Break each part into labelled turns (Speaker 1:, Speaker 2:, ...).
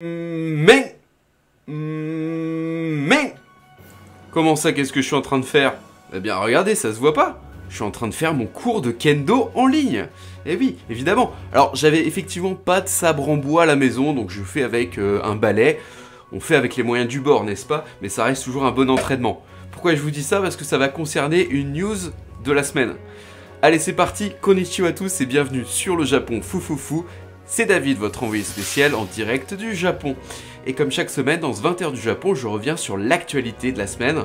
Speaker 1: Mais comment ça, qu'est-ce que je suis en train de faire? Eh bien regardez, ça se voit pas. Je suis en train de faire mon cours de kendo en ligne. Eh oui, évidemment. Alors j'avais effectivement pas de sabre en bois à la maison, donc je fais avec un balai. On fait avec les moyens du bord, n'est-ce pas? Mais ça reste toujours un bon entraînement. Pourquoi je vous dis ça? Parce que ça va concerner une news de la semaine. Allez, c'est parti, konnichiwa à tous et bienvenue sur le Japon Foufoufou. C'est David, votre envoyé spécial en direct du Japon. Et comme chaque semaine, dans ce 20h du Japon, je reviens sur l'actualité de la semaine.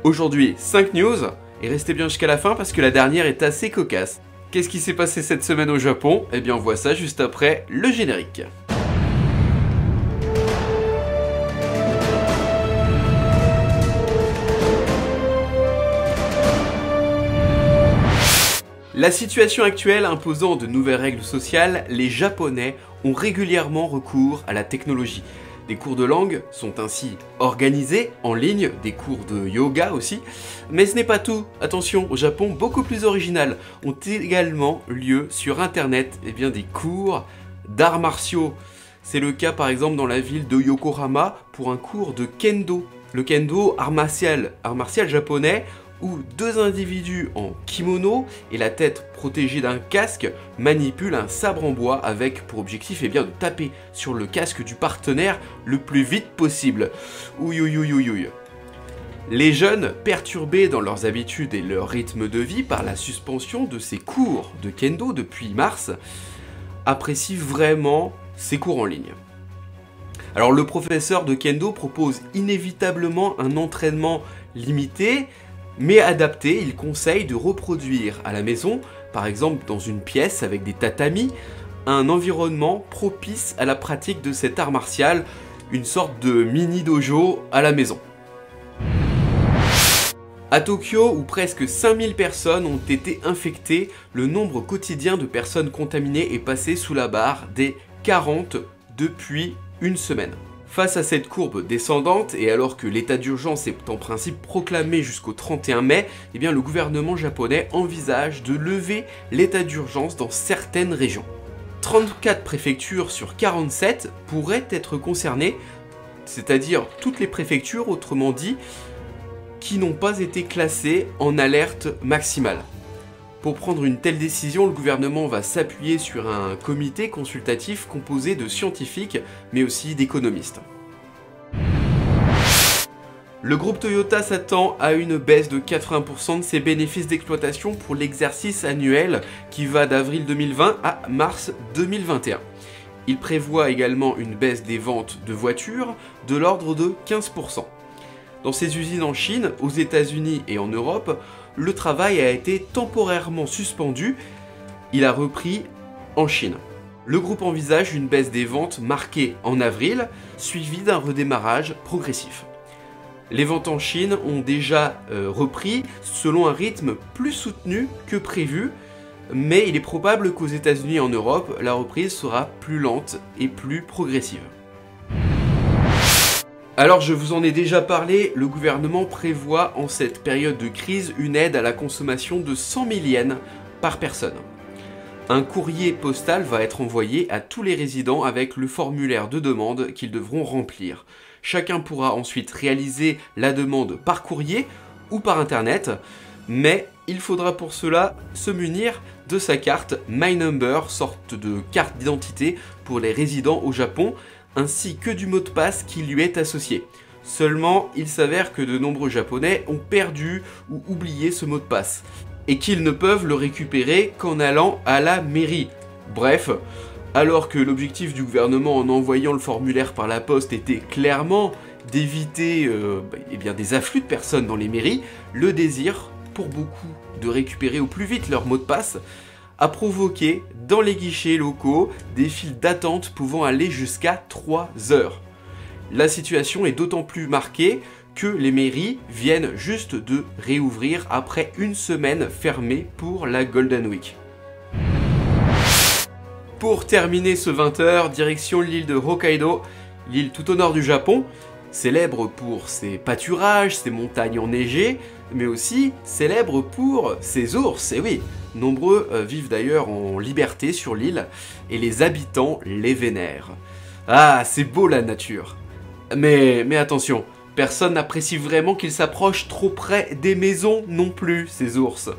Speaker 1: Aujourd'hui, 5 news, et restez bien jusqu'à la fin parce que la dernière est assez cocasse. Qu'est-ce qui s'est passé cette semaine au Japon? Eh bien on voit ça juste après le générique. La situation actuelle imposant de nouvelles règles sociales, les Japonais ont régulièrement recours à la technologie. Des cours de langue sont ainsi organisés en ligne, des cours de yoga aussi. Mais ce n'est pas tout. Attention, au Japon, beaucoup plus original, ont également lieu sur internet des cours d'arts martiaux. C'est le cas par exemple dans la ville de Yokohama pour un cours de kendo. Le kendo, art martial japonais, où deux individus en kimono et la tête protégée d'un casque manipulent un sabre en bois avec pour objectif de taper sur le casque du partenaire le plus vite possible. Ouïouïouïouïouï. Les jeunes, perturbés dans leurs habitudes et leur rythme de vie par la suspension de ces cours de kendo depuis mars, apprécient vraiment ces cours en ligne. Alors le professeur de kendo propose inévitablement un entraînement limité, mais adapté. Il conseille de reproduire à la maison, par exemple dans une pièce avec des tatamis, un environnement propice à la pratique de cet art martial, une sorte de mini dojo à la maison. À Tokyo, où presque 5000 personnes ont été infectées, le nombre quotidien de personnes contaminées est passé sous la barre des 40 depuis une semaine. Face à cette courbe descendante, et alors que l'état d'urgence est en principe proclamé jusqu'au 31 mai, le gouvernement japonais envisage de lever l'état d'urgence dans certaines régions. 34 préfectures sur 47 pourraient être concernées, c'est-à-dire toutes les préfectures, autrement dit, qui n'ont pas été classées en alerte maximale. Pour prendre une telle décision, le gouvernement va s'appuyer sur un comité consultatif composé de scientifiques, mais aussi d'économistes. Le groupe Toyota s'attend à une baisse de 80% de ses bénéfices d'exploitation pour l'exercice annuel qui va d'avril 2020 à mars 2021. Il prévoit également une baisse des ventes de voitures de l'ordre de 15%. Dans ses usines en Chine, aux États-Unis et en Europe, le travail a été temporairement suspendu, il a repris en Chine. Le groupe envisage une baisse des ventes marquée en avril, suivie d'un redémarrage progressif. Les ventes en Chine ont déjà repris selon un rythme plus soutenu que prévu, mais il est probable qu'aux États-Unis et en Europe, la reprise sera plus lente et plus progressive. Alors je vous en ai déjà parlé, le gouvernement prévoit en cette période de crise une aide à la consommation de 100 000 yens par personne. Un courrier postal va être envoyé à tous les résidents avec le formulaire de demande qu'ils devront remplir. Chacun pourra ensuite réaliser la demande par courrier ou par internet, mais il faudra pour cela se munir de sa carte My Number, sorte de carte d'identité pour les résidents au Japon, ainsi que du mot de passe qui lui est associé. Seulement, il s'avère que de nombreux Japonais ont perdu ou oublié ce mot de passe, et qu'ils ne peuvent le récupérer qu'en allant à la mairie. Bref, alors que l'objectif du gouvernement en envoyant le formulaire par la poste était clairement d'éviter des afflux de personnes dans les mairies, le désir, pour beaucoup, de récupérer au plus vite leur mot de passe, a provoqué dans les guichets locaux des files d'attente pouvant aller jusqu'à 3 heures. La situation est d'autant plus marquée que les mairies viennent juste de réouvrir après une semaine fermée pour la Golden Week. Pour terminer ce 20h, direction l'île de Hokkaido, l'île tout au nord du Japon, célèbre pour ses pâturages, ses montagnes enneigées, mais aussi célèbre pour ses ours, et oui, nombreux vivent d'ailleurs en liberté sur l'île, et les habitants les vénèrent. Ah, c'est beau la nature. Mais attention, personne n'apprécie vraiment qu'ils s'approchent trop près des maisons non plus, ces ours.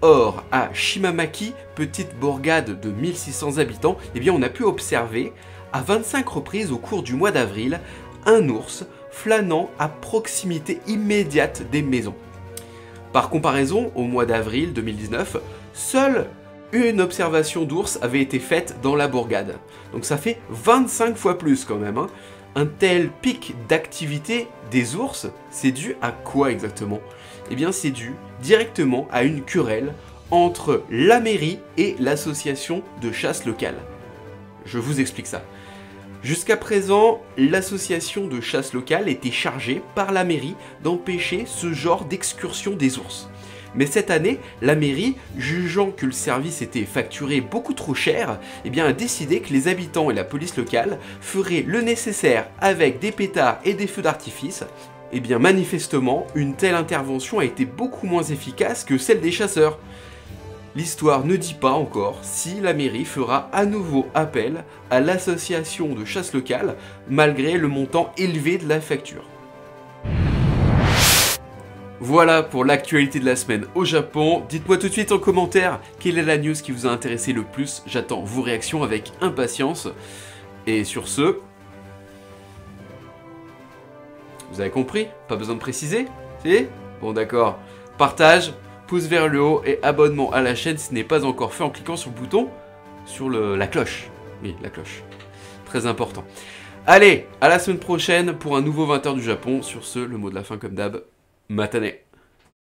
Speaker 1: Or, à Shimamaki, petite bourgade de 1600 habitants, eh bien on a pu observer, à 25 reprises au cours du mois d'avril, un ours flânant à proximité immédiate des maisons. Par comparaison, au mois d'avril 2019, seule une observation d'ours avait été faite dans la bourgade. Donc ça fait 25 fois plus quand même. Hein. Un tel pic d'activité des ours, c'est dû à quoi exactement? Eh bien c'est dû directement à une querelle entre la mairie et l'association de chasse locale. Je vous explique ça. Jusqu'à présent, l'association de chasse locale était chargée par la mairie d'empêcher ce genre d'excursion des ours. Mais cette année, la mairie, jugeant que le service était facturé beaucoup trop cher, eh bien a décidé que les habitants et la police locale feraient le nécessaire avec des pétards et des feux d'artifice. Eh bien manifestement, une telle intervention a été beaucoup moins efficace que celle des chasseurs. L'histoire ne dit pas encore si la mairie fera à nouveau appel à l'association de chasse locale, malgré le montant élevé de la facture. Voilà pour l'actualité de la semaine au Japon. Dites-moi tout de suite en commentaire quelle est la news qui vous a intéressé le plus. J'attends vos réactions avec impatience. Et sur ce... Vous avez compris? Pas besoin de préciser? Si? Bon d'accord. Partage, pouce vers le haut et abonnement à la chaîne si ce n'est pas encore fait en cliquant sur le bouton sur la cloche. Oui, la cloche. Très important. Allez, à la semaine prochaine pour un nouveau 20h du Japon. Sur ce, le mot de la fin comme d'hab, matane.